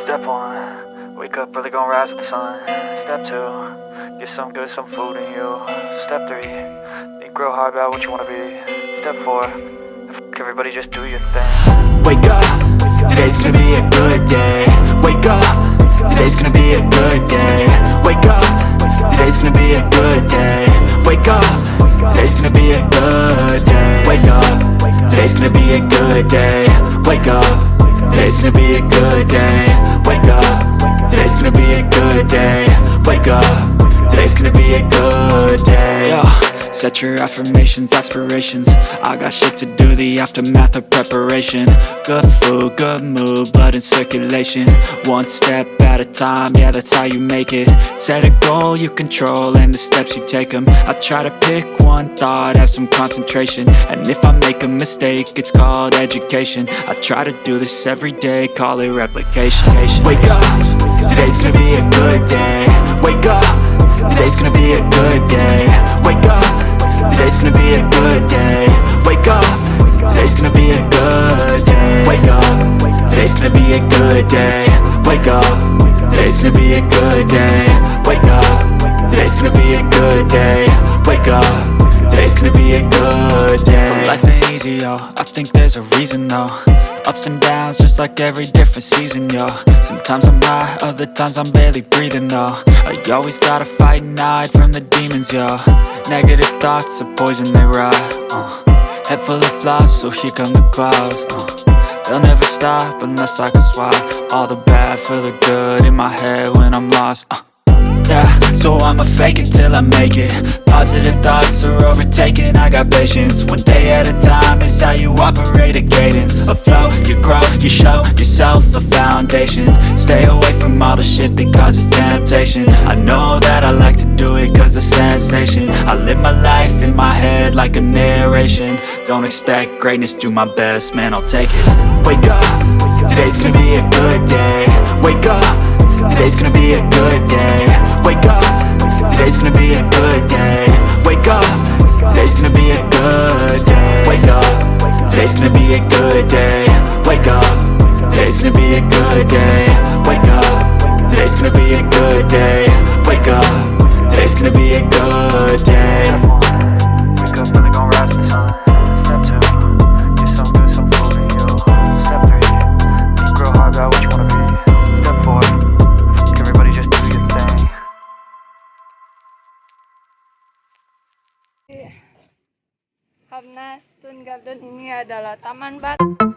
Step one, wake up early, gonna rise with the sun. Step two, get some good, some food in you. Step three, think real hard about what you wanna be. Step four, everybody just do your thing. Wake up, today's gonna be a good day. Wake up, today's gonna be a good day. Wake up, today's gonna be a good day. Wake up, today's gonna be a good day. Wake up, today's gonna be a good day. Wake up, today's gonna be a good day. Wake up, today's gonna be a good day. Wake up, today's gonna be a good day. Yo, set your affirmations, aspirations. I got shit to do, the aftermath of preparation. Good food, good mood, blood in circulation. One step at a time, yeah, that's how you make it. Set a goal you control and the steps you take them. I try to pick one thought, have some concentration. And if I make a mistake, it's called education. I try to do this every day, call it replication. Wake up, today's gonna be a good day. Wake up, today's gonna be a good day. Wake up, today's gonna be a good day. Wake up, today's gonna be a good day. Wake up, today's gonna be a good day. Wake up, today's gonna be a good day. Wake up, today's gonna be a good day. Wake up, today's gonna be a good day. So life ain't easy, yo, I think there's a reason though. Ups and downs, just like every different season, yo. Sometimes I'm high, other times I'm barely breathing, though. I always gotta fight and hide from the demons, yo. Negative thoughts are poison, they rot. Head full of flies, so here come the clouds. They'll never stop unless I can swap all the bad for the good in my head when I'm lost. Yeah, so I'ma fake it till I make it. Positive thoughts are overtaken, I got patience. One day at a time is how you operate a cadence. A flow, you grow, you show yourself a foundation. Stay away from all the shit that causes temptation. I know that I like to do it cause it's sensation. I live my life in my head like a narration. Don't expect greatness, do my best, man, I'll take it. Wake up, today's gonna be a good day. Wake up, today's gonna be a good day. Wake up, today's gonna be a good day. Wake up, today's gonna be a good day. Wake up, today's gonna be a good day. Wake up, today's gonna be a good day. Wake up, today's gonna be a good day. Wake up, today's gonna be a good day. Wake up early, gonna rise with the sun. Step two, get some good, some food in you. Step three, think real hard about what you wanna be. Step four, everybody just do your thing. Karena stun garden ini adalah Taman Batu.